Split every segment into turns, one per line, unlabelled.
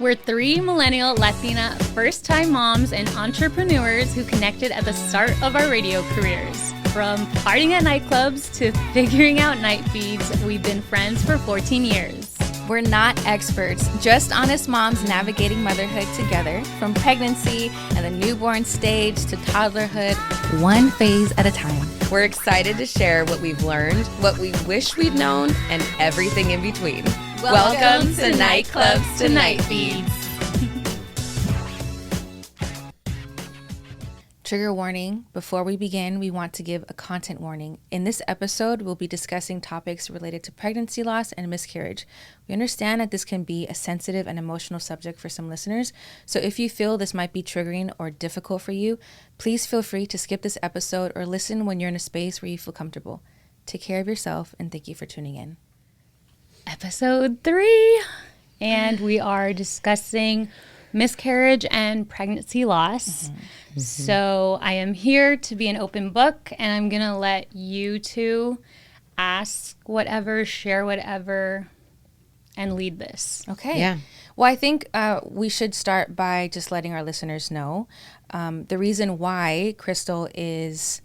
We're three millennial Latina first-time moms and entrepreneurs who connected at the start of our radio careers. From partying at nightclubs to figuring out night feeds, we've been friends for 14 years.
We're not experts, just honest moms navigating motherhood together, from pregnancy and the newborn stage to toddlerhood, one phase at a time.
We're excited to share what we've learned, what we wish we'd known, and everything in between.
Welcome to Nightclubs to Night Feeds. Trigger warning. Before we begin, we want to give a content warning. In this episode, we'll be discussing topics related to pregnancy loss and miscarriage. We understand that this can be a sensitive and emotional subject for some listeners, so if you feel this might be triggering or difficult for you, please feel free to skip this episode or listen when you're in a space where you feel comfortable. Take care of yourself, and thank you for tuning in.
Episode 3, and we are discussing miscarriage and pregnancy loss. So I am here to be an open book, and I'm going to let you two ask whatever, share whatever, and lead this.
Okay.
Yeah.
Well, I think we should start by just letting our listeners know the reason why Krystal is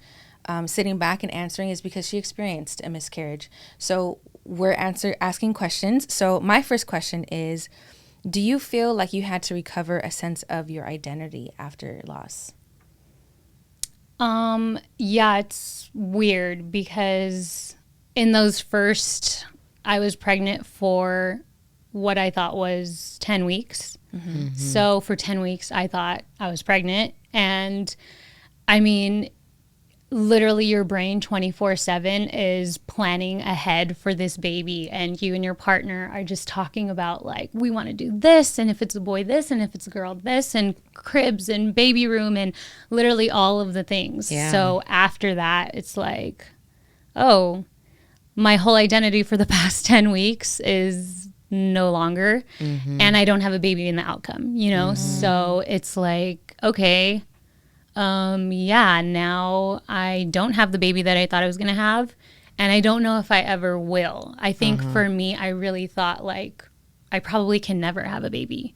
sitting back and answering is because she experienced a miscarriage. So we're asking questions. So my first question is, do you feel like you had to recover a sense of your identity after loss?
Yeah, it's weird because in those first, I was pregnant for what I thought was 10 weeks. So for 10 weeks, I thought I was pregnant. And I mean, literally your brain 24/7 is planning ahead for this baby, and you and your partner are just talking about like, we want to do this, and if it's a boy this, and if it's a girl this, and cribs and baby room and literally all of the things.
Yeah.
So after that, it's like, oh, my whole identity for the past 10 weeks is no longer, and I don't have a baby in the outcome, you know? So it's like, okay, yeah, now I don't have the baby that I thought I was going to have, and I don't know if I ever will. I think for me, I really thought like I probably can never have a baby.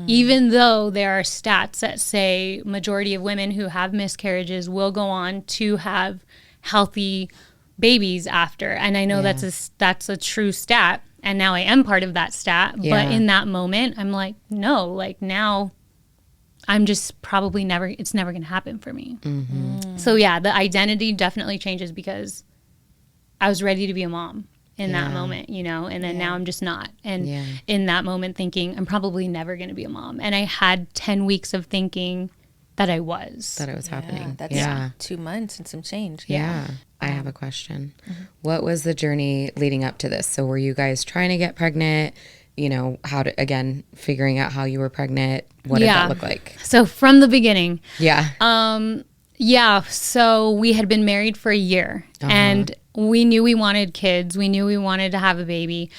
Even though there are stats that say majority of women who have miscarriages will go on to have healthy babies after. And I know that's a true stat, and now I am part of that stat.
Yeah.
But in that moment, I'm like, no, like now I'm just probably it's never going to happen for me. So yeah, the identity definitely changes because I was ready to be a mom in that moment, you know, and then now I'm just not. And in that moment thinking, I'm probably never going to be a mom. And I had 10 weeks of thinking that I was.
That it was happening.
That's 2 months and some change.
Yeah. I have a question. What was the journey leading up to this? So were you guys trying to get pregnant? You know, how to, again, figuring out how you were pregnant. What did that look like?
So from the beginning.
Yeah.
Yeah. So we had been married for a year and we knew we wanted kids. We knew we wanted to have a baby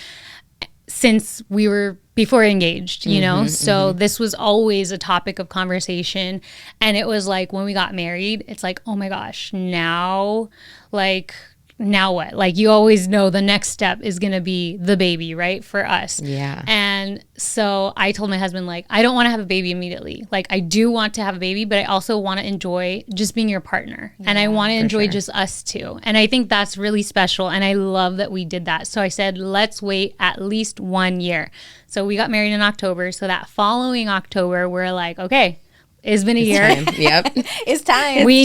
since we were before engaged, you know? So this was always a topic of conversation. And it was like, when we got married, it's like, oh my gosh, now what? Like, you always know the next step is going to be the baby, right? For us.
Yeah.
And so I told my husband, like, I don't want to have a baby immediately. Like, I do want to have a baby, but I also want to enjoy just being your partner. And I want to enjoy just us two. And I think that's really special. And I love that we did that. So I said, let's wait at least 1 year. So we got married in October. So that following October, we're like, okay, it's been a year.
Yep.
It's time.
We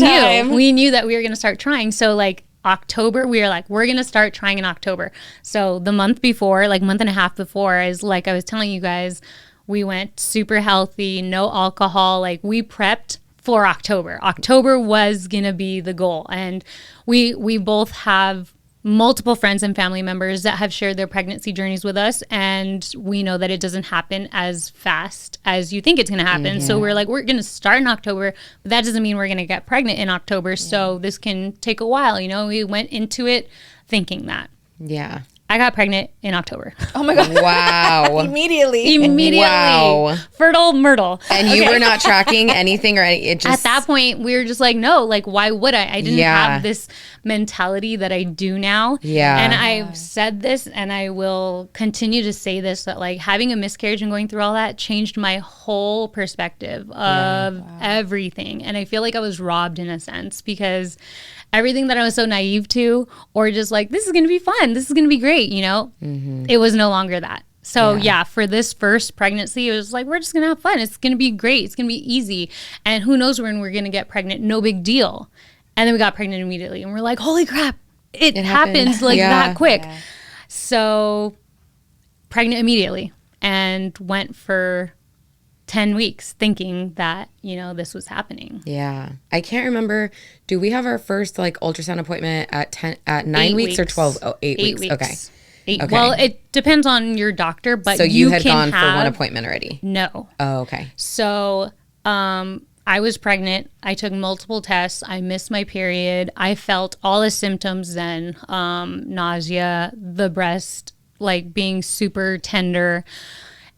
knew that we were going to start trying. So like October, we were like, we're going to start trying in October. So the month before, like month and a half before, is like I was telling you guys, we went super healthy, no alcohol. Like we prepped for October. October was going to be the goal. And we both have multiple friends and family members that have shared their pregnancy journeys with us, and we know that it doesn't happen as fast as you think it's going to happen. So we're like, we're going to start in October, but that doesn't mean we're going to get pregnant in October. So this can take a while, you know. We went into it thinking that.
Yeah.
I got pregnant in October.
Oh my God.
Wow.
Immediately.
Wow.
Fertile Myrtle.
And you were not tracking anything or it just...
At that point, we were just like, no, like, why would I? I didn't have this mentality that I do now.
Yeah.
And I've said this and I will continue to say this, that like having a miscarriage and going through all that changed my whole perspective of everything. And I feel like I was robbed in a sense because everything that I was so naive to, or just like, this is going to be fun, this is going to be great, you know, it was no longer that. So for this first pregnancy, it was like, we're just going to have fun. It's going to be great. It's going to be easy. And who knows when we're going to get pregnant? No big deal. And then we got pregnant immediately and we're like, holy crap, it happens like that quick. Yeah. So pregnant immediately and went for 10 weeks thinking that, you know, this was happening.
Yeah. I can't remember. Do we have our first like ultrasound appointment at 9 weeks or 12? Oh, 8 weeks. Okay. Okay.
Well, it depends on your doctor, but
so you had gone for one appointment already?
No.
Oh, okay.
So, I was pregnant. I took multiple tests. I missed my period. I felt all the symptoms then, nausea, the breast, like being super tender,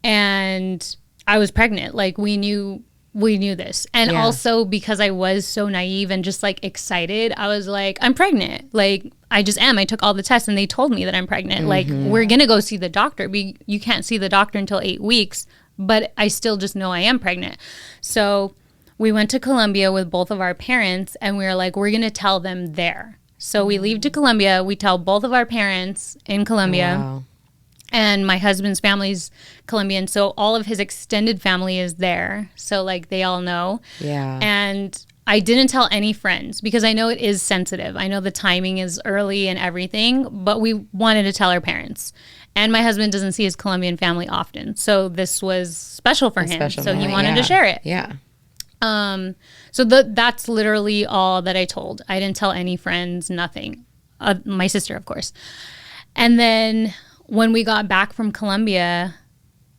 and I was pregnant. Like we knew this. And also because I was so naive and just like excited, I was like, I'm pregnant. Like I just am. I took all the tests and they told me that I'm pregnant. Like we're going to go see the doctor. You can't see the doctor until 8 weeks, but I still just know I am pregnant. So we went to Colombia with both of our parents and we were like, we're going to tell them there. So we leave to Colombia. We tell both of our parents in Colombia. Wow. And my husband's family's Colombian, so all of his extended family is there. So, like, they all know. Yeah. And I didn't tell any friends because I know it is sensitive. I know the timing is early and everything, but we wanted to tell our parents. And my husband doesn't see his Colombian family often, so this was special for him. So he wanted to share it.
Yeah.
So that's literally all that I told. I didn't tell any friends, nothing. My sister, of course. And then when we got back from Colombia,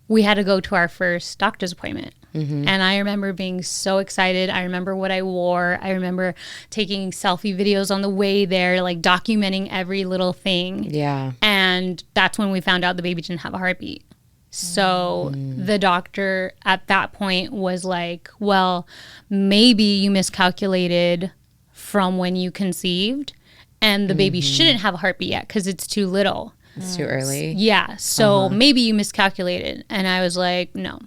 we had to go to our first doctor's appointment. And I remember being so excited. I remember what I wore. I remember taking selfie videos on the way there, like documenting every little thing. Yeah. And that's when we found out the baby didn't have a heartbeat. So the doctor at that point was like, well, maybe you miscalculated from when you conceived and the baby shouldn't have a heartbeat yet because it's too little.
It's too early.
Yeah. So maybe you miscalculated. And I was like, no.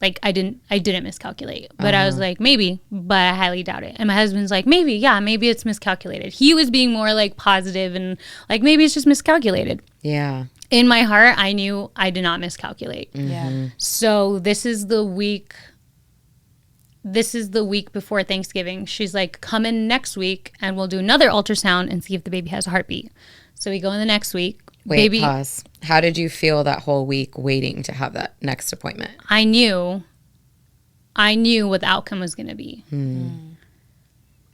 Like I didn't miscalculate. But I was like, maybe, but I highly doubt it. And my husband's like, maybe it's miscalculated. He was being more like positive and like, maybe it's just miscalculated. Yeah. In my heart, I knew I did not miscalculate. Yeah. So this is the week before Thanksgiving. She's like, come in next week and we'll do another ultrasound and see if the baby has a heartbeat. So we go in the next week.
Wait, pause. How did you feel that whole week waiting to have that next appointment?
I knew what the outcome was going to be. And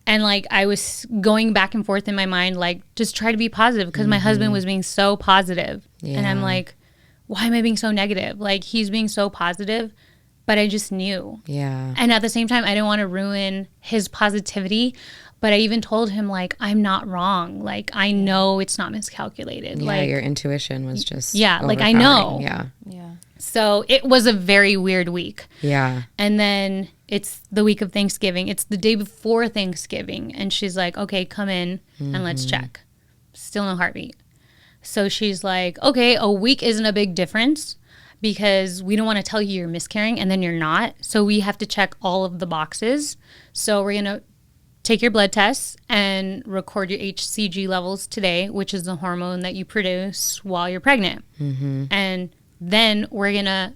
like I was going back and forth in my mind, like just try to be positive because my husband was being so positive. And I'm like, why am I being so negative? Like he's being so positive, but I just knew. Yeah. And at the same time, I didn't want to ruin his positivity. But I even told him, like, I'm not wrong. Like, I know it's not miscalculated.
Yeah,
like,
your intuition was just
like, I know.
Yeah.
So it was a very weird week.
Yeah.
And then it's the week of Thanksgiving. It's the day before Thanksgiving. And she's like, okay, come in and let's check. Still no heartbeat. So she's like, okay, a week isn't a big difference because we don't want to tell you you're miscarrying and then you're not. So we have to check all of the boxes. So we're going to take your blood tests and record your HCG levels today, which is the hormone that you produce while you're pregnant. And then we're gonna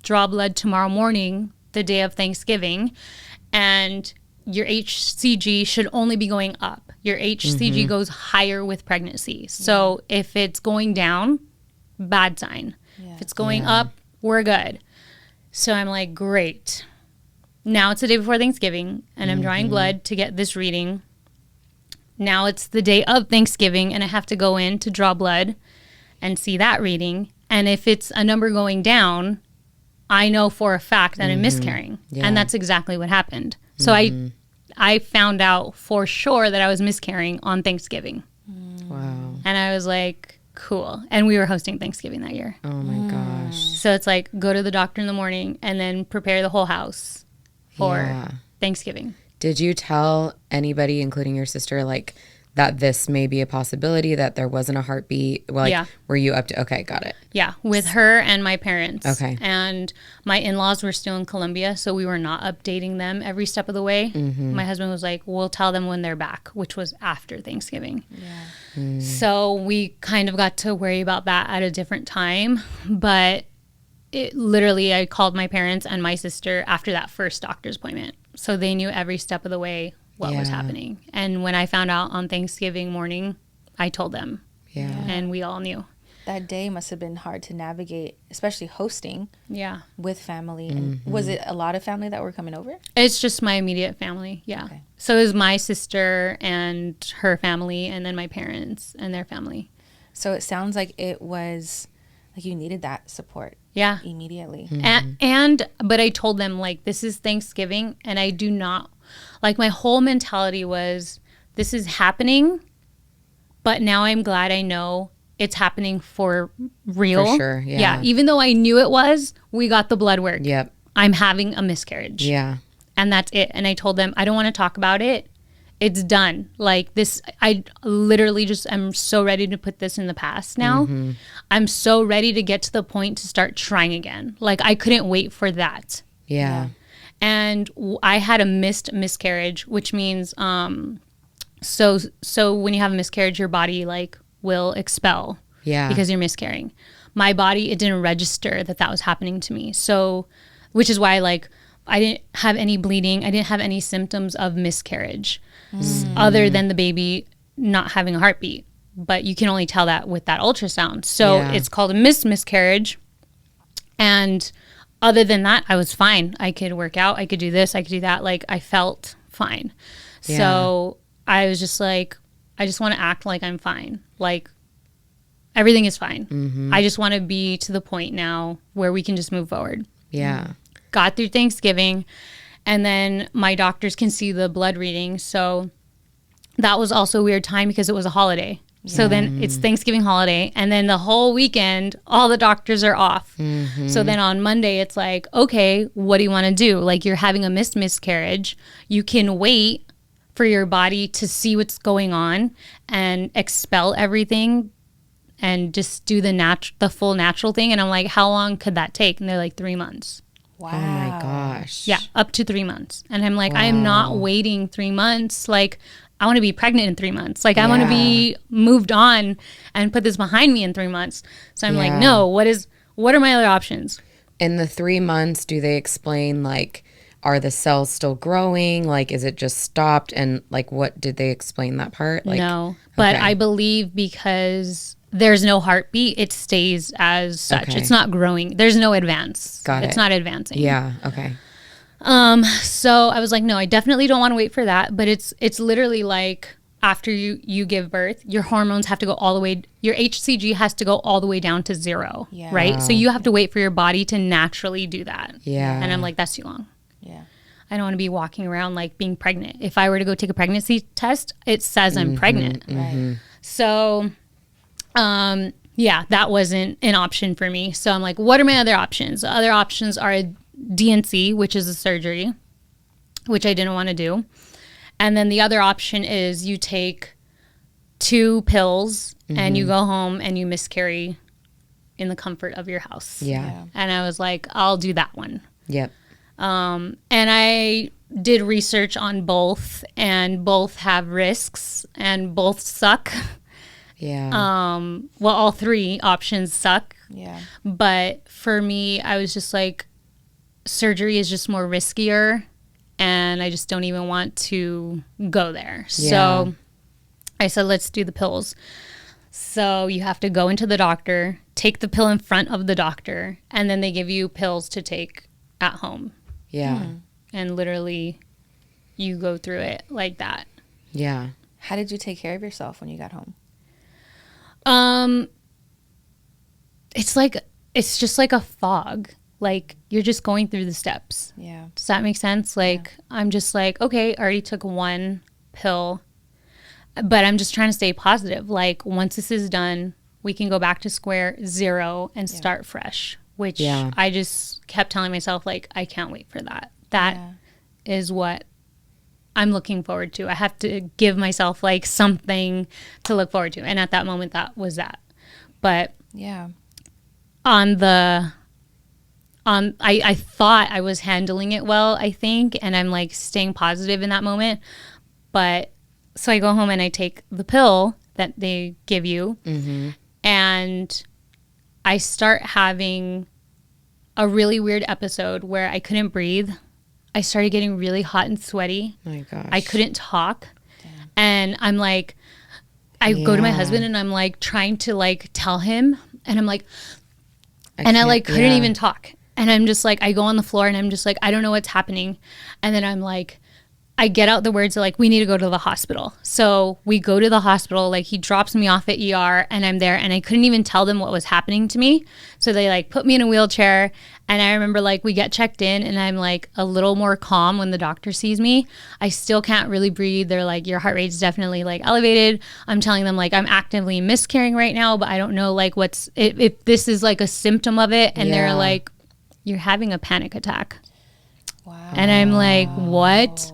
draw blood tomorrow morning, the day of Thanksgiving, and your HCG should only be going up. Your HCG goes higher with pregnancy. So if it's going down, bad sign. If it's going up, we're good. So I'm like, great. Now it's the day before Thanksgiving, and I'm drawing blood to get this reading. Now it's the day of Thanksgiving, and I have to go in to draw blood and see that reading. And if it's a number going down, I know for a fact that I'm miscarrying. Yeah. And that's exactly what happened. So I found out for sure that I was miscarrying on Thanksgiving.
Wow.
And I was like, cool. And we were hosting Thanksgiving that year.
Oh my gosh.
So it's like, go to the doctor in the morning and then prepare the whole house for Thanksgiving.
Did you tell anybody, including your sister, like that this may be a possibility, that there wasn't a heartbeat? Well, like, were you up to, okay, got it.
Yeah, with her and my parents.
Okay.
And my in-laws were still in Colombia, so we were not updating them every step of the way. My husband was like, we'll tell them when they're back, which was after Thanksgiving. Yeah. So we kind of got to worry about that at a different time. But it literally, I called my parents and my sister after that first doctor's appointment. So they knew every step of the way what was happening. And when I found out on Thanksgiving morning, I told them. Yeah. And we all knew.
That day must have been hard to navigate, especially hosting with family. And was it a lot of family that were coming over?
It's just my immediate family, Okay. So it was my sister and her family, and then my parents and their family.
So it sounds like it was, like you needed that support.
Yeah.
Immediately.
But I told them, like, this is Thanksgiving, and I do not, like, my whole mentality was, this is happening, but now I'm glad I know it's happening for real.
For sure,
yeah. Even though I knew it was, we got the blood work.
Yep.
I'm having a miscarriage.
Yeah.
And that's it. And I told them, I don't want to talk about it. It's done. Like this, I literally just, I'm so ready to put this in the past now. I'm so ready to get to the point to start trying again. Like I couldn't wait for that.
Yeah.
And I had a miscarriage, which means, so when you have a miscarriage, your body like will expel because you're miscarrying. My body, it didn't register that was happening to me. So, which is why like I didn't have any bleeding. I didn't have any symptoms of miscarriage other than the baby not having a heartbeat. But you can only tell that with that ultrasound. So it's called a miscarriage. And other than that, I was fine. I could work out. I could do this. I could do that. Like I felt fine. Yeah. So I was just like, I just want to act like I'm fine. Like everything is fine. I just want to be to the point now where we can just move forward.
Yeah.
Got through Thanksgiving, and then my doctors can see the blood reading. So that was also a weird time because it was a holiday. Yeah. So then it's Thanksgiving holiday, and then the whole weekend, all the doctors are off. So then on Monday, it's like, okay, what do you want to do? Like you're having a miscarriage. You can wait for your body to see what's going on and expel everything and just do the full natural thing. And I'm like, how long could that take? And they're like 3 months.
Wow.
Oh my gosh.
Yeah, up to 3 months. And I'm like, I am not waiting 3 months. Like, I want to be pregnant in 3 months. Like, I want to be moved on and put this behind me in 3 months. So I'm like, no, what are my other options?
In the 3 months, do they explain, like, are the cells still growing? Like, is it just stopped? And, like, what did they explain that part? Like,
no, but I believe because there's no heartbeat, it stays as such. It's not growing. There's no advance. It's not advancing.
Yeah. Okay.
So I was like, no, I definitely don't want to wait for that. But it's literally like after you give birth, your hormones have to go all the way. Your HCG has to go all the way down to 0. Yeah. Right. Wow. So you have to wait for your body to naturally do that. Yeah. And I'm like, that's too long. Yeah. I don't want to be walking around like being pregnant. If I were to go take a pregnancy test, it says I'm pregnant. Right. So that wasn't an option for me. So I'm like, what are my other options? The other options are a DNC, which is a surgery, which I didn't want to do. And then the other option is you take 2 pills and you go home and you miscarry in the comfort of your house. Yeah. And I was like, I'll do that one. Yep. And I did research on both, and both have risks and both suck. Yeah. Well, all 3 options suck. Yeah. But for me, I was just like, surgery is just more riskier, and I just don't even want to go there. Yeah. So I said, let's do the pills. So you have to go into the doctor, take the pill in front of the doctor, and then they give you pills to take at home. Yeah. And literally you go through it like that.
Yeah. How did you take care of yourself when you got home?
It's just like a fog. Like you're just going through the steps. Yeah. Does that make sense? Like I'm just like, okay, I already took 1 pill, but I'm just trying to stay positive. Like once this is done, we can go back to square zero and start fresh, which I just kept telling myself, like, I can't wait for that. That is what I'm looking forward to. I have to give myself like something to look forward to. And at that moment, that was that. But I thought I was handling it well, I think, and I'm like staying positive in that moment. But so I go home and I take the pill that they give you, and I start having a really weird episode where I couldn't breathe. I started getting really hot and sweaty. Oh my gosh. I couldn't talk. Damn. And I'm like, I go to my husband and I'm like trying to like tell him, and I'm like, I like couldn't even talk. And I'm just like, I go on the floor and I'm just like, I don't know what's happening. And then I'm like, I get out the words like, we need to go to the hospital. So we go to the hospital, like he drops me off at ER and I'm there, and I couldn't even tell them what was happening to me. So they like put me in a wheelchair, and I remember like we get checked in and I'm like a little more calm when the doctor sees me. I still can't really breathe. They're like, your heart rate's definitely like elevated. I'm telling them like I'm actively miscarrying right now, but I don't know like if this is like a symptom of it. And they're like, you're having a panic attack. Wow. And I'm like, what?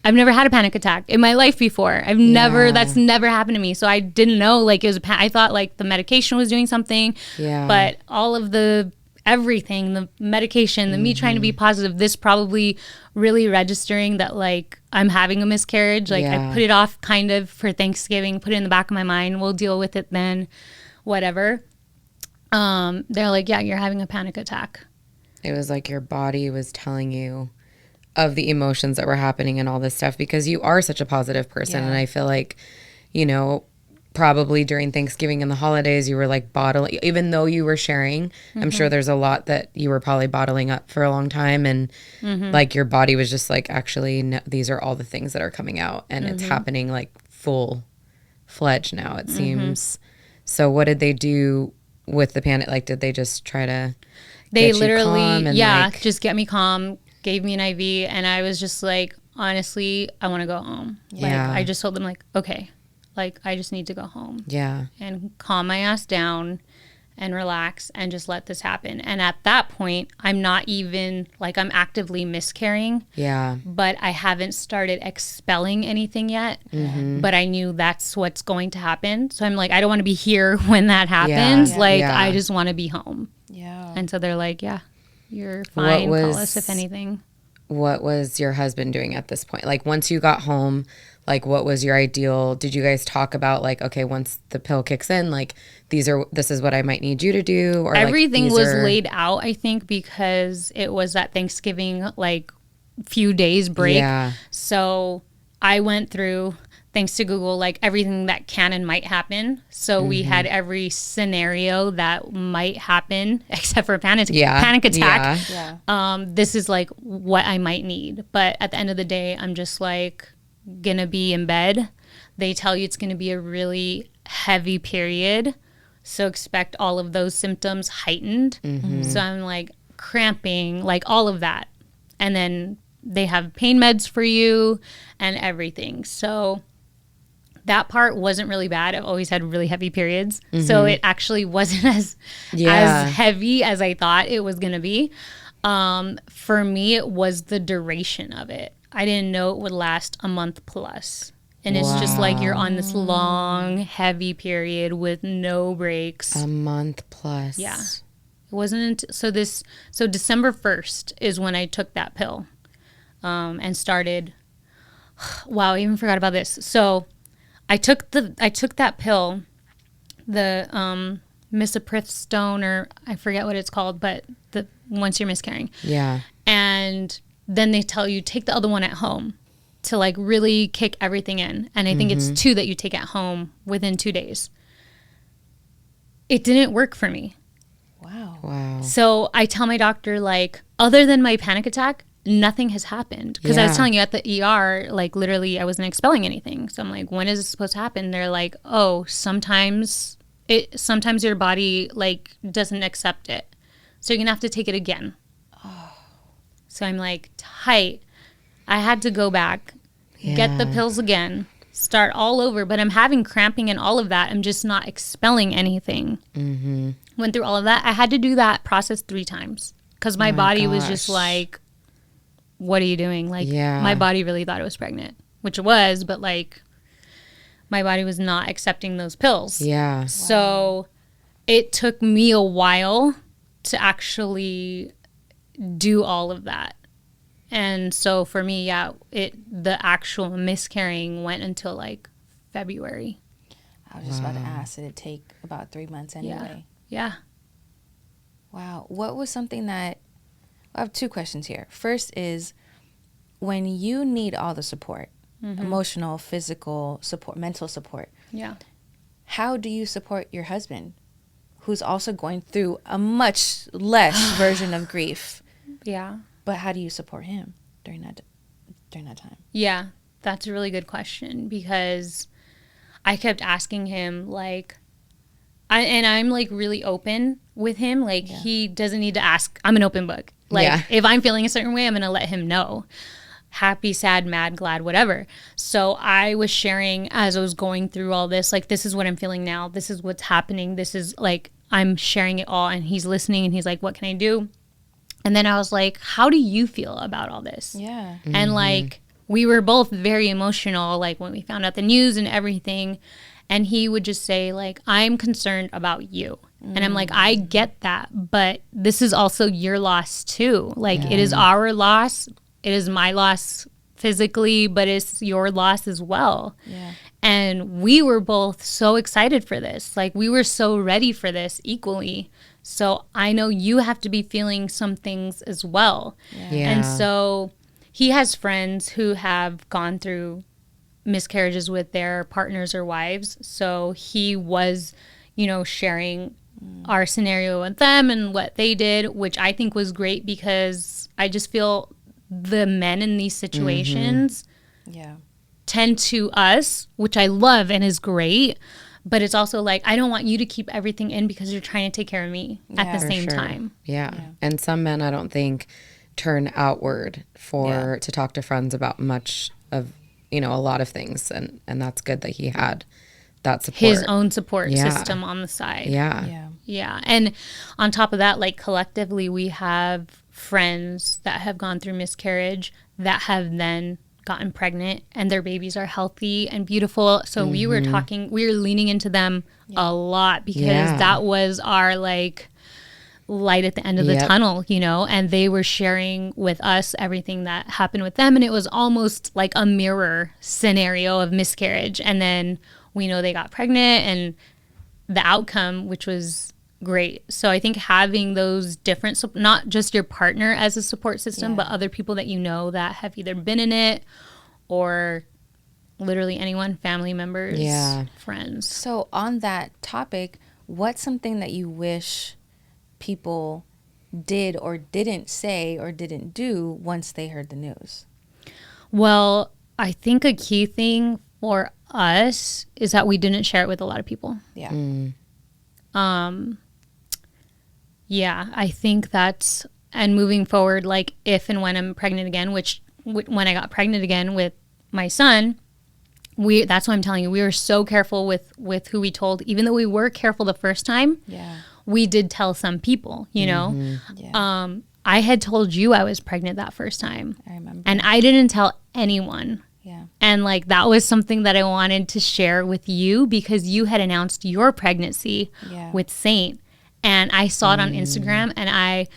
I've never had a panic attack in my life before. That's never happened to me. So I didn't know like it was I thought like the medication was doing something. Yeah. But all of everything, the medication, the me trying to be positive, this probably really registering that like I'm having a miscarriage. Like I put it off kind of for Thanksgiving, put it in the back of my mind. We'll deal with it then, whatever. They're like, yeah, you're having a panic attack.
It was like your body was telling you of the emotions that were happening and all this stuff, because you are such a positive person. And I feel like, you know, probably during Thanksgiving and the holidays, you were like bottling, even though you were sharing, I'm sure there's a lot that you were probably bottling up for a long time. And like your body was just like, actually, no, these are all the things that are coming out, and it's happening like full fledged now, it seems. So what did they do with the panic? Like, did they just try to
They literally, just get me calm, gave me an IV, and I was just like, honestly, I want to go home. Like, I just told them like, okay, like I just need to go home. Yeah. And calm my ass down and relax and just let this happen. And at that point, I'm not even like I'm actively miscarrying. Yeah. But I haven't started expelling anything yet. But I knew that's what's going to happen. So I'm like, I don't want to be here when that happens. Like I just want to be home. Yeah. And so they're like, yeah, you're fine. Call us if anything.
What was your husband doing at this point? Like once you got home, like what was your ideal? Did you guys talk about like, okay, once the pill kicks in, like this is what I might need you to do? Or
everything like, was laid out, I think, because it was that Thanksgiving like few days break. Yeah. So I went through, thanks to Google, like everything that can and might happen. So we had every scenario that might happen except for a panic attack. Yeah. This is like what I might need. But at the end of the day, I'm just like gonna be in bed. They tell you it's gonna be a really heavy period. So expect all of those symptoms heightened. So I'm like cramping, like all of that. And then they have pain meds for you and everything. So that part wasn't really bad. I've always had really heavy periods. So it actually wasn't as heavy as I thought it was going to be. For me, it was the duration of it. I didn't know it would last a month plus. And it's just like you're on this long, heavy period with no breaks.
A month plus.
Yeah. It wasn't until, so December 1st is when I took that pill and started. Wow, I even forgot about this. So I took that pill, the misoprostone, or I forget what it's called, but once you're miscarrying. Yeah. And then they tell you take the other one at home to like really kick everything in. And I think it's 2 that you take at home within 2 days. It didn't work for me. Wow. So I tell my doctor, like, other than my panic attack, nothing has happened. Because I was telling you at the ER, like literally I wasn't expelling anything. So I'm like, when is this supposed to happen? They're like, oh, sometimes your body like doesn't accept it. So you're going to have to take it again. Oh. So I'm like, tight. I had to go back, get the pills again. start all over, but I'm having cramping and all of that. I'm just not expelling anything. Mm-hmm. Went through all of that. I had to do that process 3 times because my body was just like, what are you doing? Like, my body really thought I was pregnant, which it was, but like, my body was not accepting those pills.
Yeah.
So it took me a while to actually do all of that. And so for me, the actual miscarrying went until like February.
I was just about to ask, did it take about 3 months anyway?
Yeah.
Wow. What was something that, I have 2 questions here. First is, when you need all the support, emotional, physical support, mental support.
Yeah.
How do you support your husband, who's also going through a much less version of grief?
Yeah.
But how do you support him during that time?
Yeah, that's a really good question because I kept asking him, like, I'm like really open with him. Like, he doesn't need to ask. I'm an open book. Like, if I'm feeling a certain way, I'm going to let him know. Happy, sad, mad, glad, whatever. So I was sharing as I was going through all this, like, this is what I'm feeling now. This is what's happening. This is like, I'm sharing it all. And he's listening and he's like, what can I do? And then I was like, how do you feel about all this?
Yeah.
And like, we were both very emotional, like when we found out the news and everything. And he would just say, like, I'm concerned about you. And I'm like, I get that, but this is also your loss too. Like, it is our loss. It is my loss physically, but it's your loss as well. Yeah. And we were both so excited for this. Like, we were so ready for this equally. So I know you have to be feeling some things as well. Yeah. And so he has friends who have gone through miscarriages with their partners or wives. So he was, sharing our scenario with them and what they did, which I think was great because I just feel the men in these situations tend to us, which I love and is great. But it's also like, I don't want you to keep everything in because you're trying to take care of me at the same time.
Yeah. And some men, I don't think, turn outward to talk to friends about much of, a lot of things. And that's good that he had that support.
His own support system on the side. Yeah. And on top of that, like, collectively, we have friends that have gone through miscarriage that have then gotten pregnant and their babies are healthy and beautiful. So we were leaning into them a lot because that was our like light at the end of the tunnel, and they were sharing with us everything that happened with them. And it was almost like a mirror scenario of miscarriage. And then we know they got pregnant and the outcome, which was great. So I think having those different, not just your partner as a support system, but other people that that have either been in it or literally anyone, family members, friends.
So on that topic, what's something that you wish people did or didn't say or didn't do once they heard the news?
Well, I think a key thing for us is that we didn't share it with a lot of people.
Yeah.
Yeah, I think that's, and moving forward, like if and when I'm pregnant again, which when I got pregnant again with my son, that's what I'm telling you, we were so careful with who we told. Even though we were careful the first time, we did tell some people, I had told you I was pregnant that first time.
I remember.
And I didn't tell anyone.
Yeah.
And like, that was something that I wanted to share with you because you had announced your pregnancy with Saint. And I saw it on Instagram, and I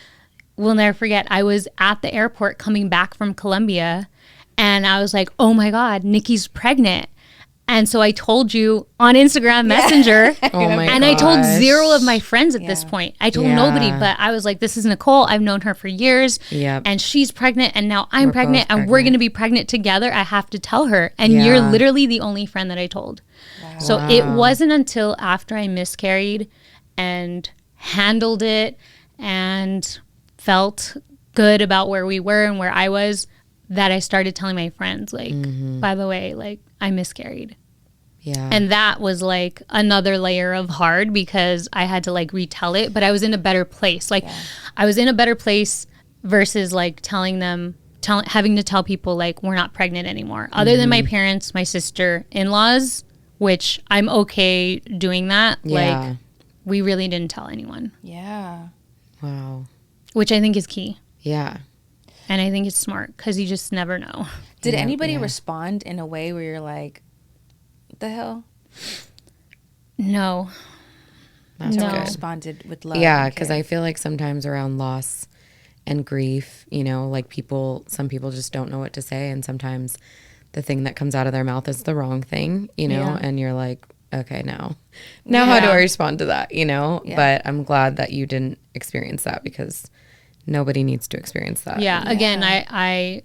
will never forget. I was at the airport coming back from Colombia, and I was like, oh my God, Nikki's pregnant. And so I told you on Instagram Messenger, and I told 0 of my friends at this point. I told nobody, but I was like, this is Nicole. I've known her for years, and she's pregnant, and now I'm pregnant, and we're going to be pregnant together. I have to tell her. And you're literally the only friend that I told. Wow. So it wasn't until after I miscarried and handled it and felt good about where we were and where I was that I started telling my friends, like, by the way, like, I miscarried. Yeah. And that was like another layer of hard because I had to like retell it, but I was in a better place. Like I was in a better place versus like telling them having to tell people like we're not pregnant anymore. Other than my parents, my sister, in-laws, which I'm okay doing that.
Yeah.
Like we really didn't tell anyone.
Yeah.
Wow.
Which I think is key.
Yeah.
And I think it's smart because you just never know.
Did anybody respond in a way where you're like, what the hell?
No.
That's
No.
good.
Responded with love.
Yeah, because I feel like sometimes around loss and grief, you know, like some people just don't know what to say. And sometimes the thing that comes out of their mouth is the wrong thing, you know, and you're like, okay, now how do I respond to that, you know? Yeah. But I'm glad that you didn't experience that because nobody needs to experience that.
Yeah. Again, I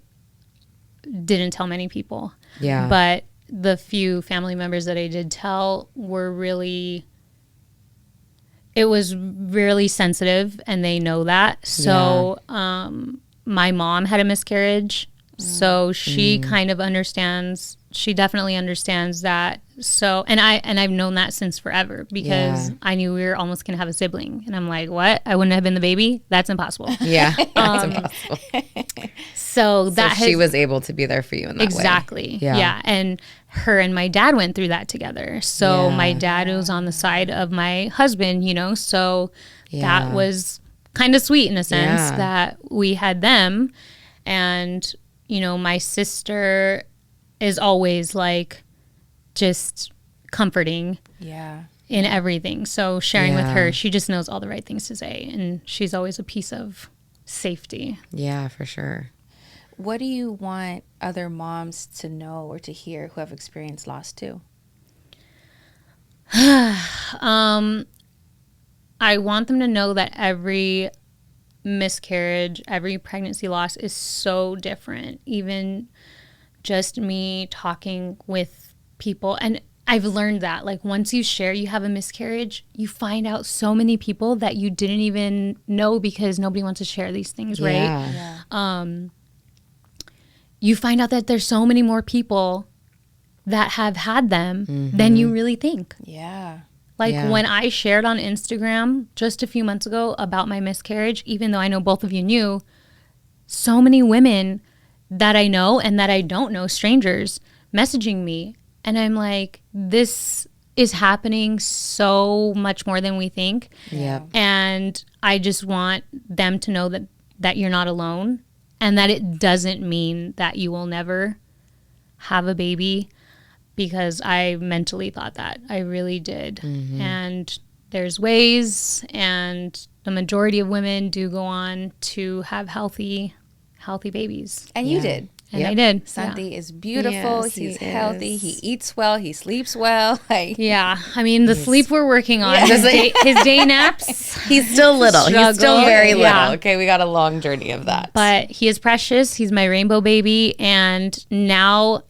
didn't tell many people.
Yeah.
But the few family members that I did tell were really, it was really sensitive and they know that. So my mom had a miscarriage. So she kind of understands, she definitely understands that. So, and I've known that since forever because I knew we were almost going to have a sibling. And I'm like, what? I wouldn't have been the baby? That's impossible.
Yeah, that's impossible.
So
she was able to be there for you in that way.
Exactly. Yeah. And her and my dad went through that together. So my dad was on the side of my husband, you know, so that was kind of sweet in a sense that we had them. And, you know, my sister is always like just comforting in everything. So sharing with her, she just knows all the right things to say. And she's always a piece of safety. Yeah,
for sure.
What do you want other moms to know or to hear who have experienced loss too?
I want them to know that every miscarriage, every pregnancy loss is so different. Even just me talking with people, and I've learned that like once you share you have a miscarriage, you find out so many people that you didn't even know because nobody wants to share these things, right? You find out that there's so many more people that have had them than you really think. Like when I shared on Instagram just a few months ago about my miscarriage, even though I know both of you knew, so many women that I know and that I don't know, strangers, messaging me. And I'm like, this is happening so much more than we think. And I just want them to know that you're not alone and that it doesn't mean that you will never have a baby. Because I mentally thought that. I really did. And there's ways, and the majority of women do go on to have healthy babies.
And you did.
And I did.
Santi is beautiful. Yes, he's healthy. He eats well. He sleeps well. Like,
I mean, the sleep we're working on. His day naps.
He's still little. He's still very little. Okay, we got a long journey of that.
But he is precious. He's my rainbow baby. And now...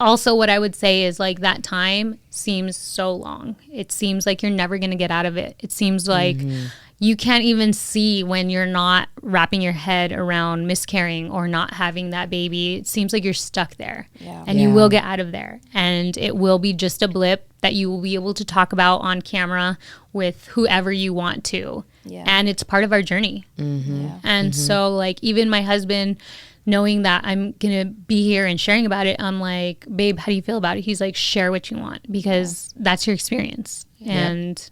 Also, what I would say is like that time seems so long. It seems like you're never going to get out of it. It seems like you can't even see when you're not wrapping your head around miscarrying or not having that baby. It seems like you're stuck there and you will get out of there. And it will be just a blip that you will be able to talk about on camera with whoever you want to. And it's part of our journey. And so like even my husband... knowing that I'm going to be here and sharing about it, I'm like, babe, how do you feel about it? He's like, share what you want because that's your experience. And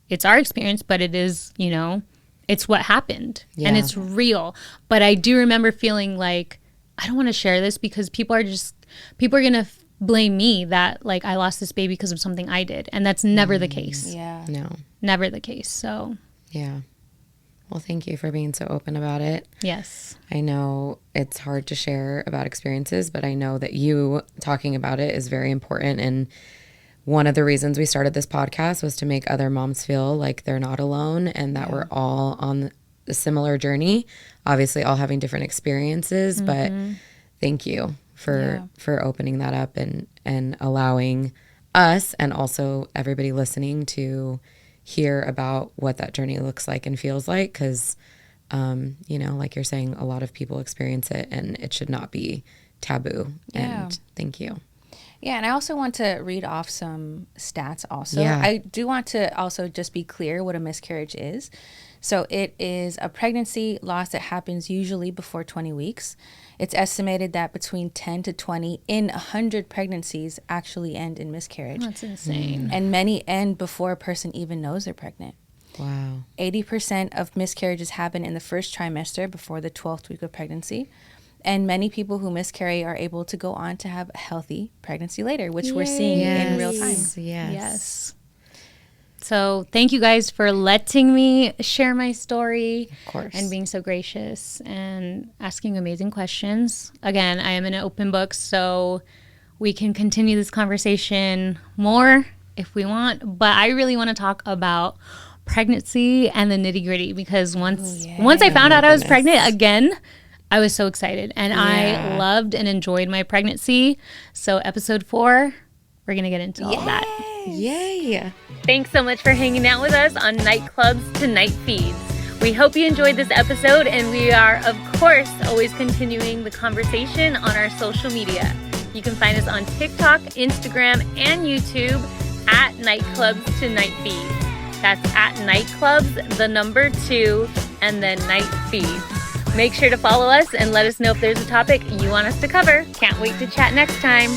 it's our experience, but it is, you know, it's what happened and it's real. But I do remember feeling like, I don't want to share this because people are going to blame me that like I lost this baby because of something I did. And that's never the case.
No.
Never the case. So.
Yeah. Well, thank you for being so open about it.
Yes.
I know it's hard to share about experiences, but I know that you talking about it is very important. And one of the reasons we started this podcast was to make other moms feel like they're not alone and that we're all on a similar journey, obviously all having different experiences. But thank you for opening that up and allowing us and also everybody listening to hear about what that journey looks like and feels like because you know, like you're saying, a lot of people experience it and it should not be taboo. And thank you.
Yeah, and I also want to read off some stats also.
Yeah.
I do want to also just be clear what a miscarriage is. So it is a pregnancy loss that happens usually before 20 weeks. It's estimated that between 10 to 20 in 100 pregnancies actually end in miscarriage.
That's insane.
And many end before a person even knows they're pregnant.
Wow.
80% of miscarriages happen in the first trimester before the 12th week of pregnancy. And many people who miscarry are able to go on to have a healthy pregnancy later, which we're seeing in real time.
Yes. So thank you guys for letting me share my story.
Of course.
And being so gracious and asking amazing questions. Again, I am an open book, so we can continue this conversation more if we want. But I really want to talk about pregnancy and the nitty gritty, because once I found out I was pregnant again, I was so excited, and I loved and enjoyed my pregnancy. So episode 4, we're going to get into all of that.
Yay.
Thanks so much for hanging out with us on Nightclubs to Night Feeds. We hope you enjoyed this episode, and we are, of course, always continuing the conversation on our social media. You can find us on TikTok, Instagram, and YouTube at Nightclubs to Night Feeds. That's at Nightclubs, the number 2, and then Night Feeds. Make sure to follow us and let us know if there's a topic you want us to cover. Can't wait to chat next time.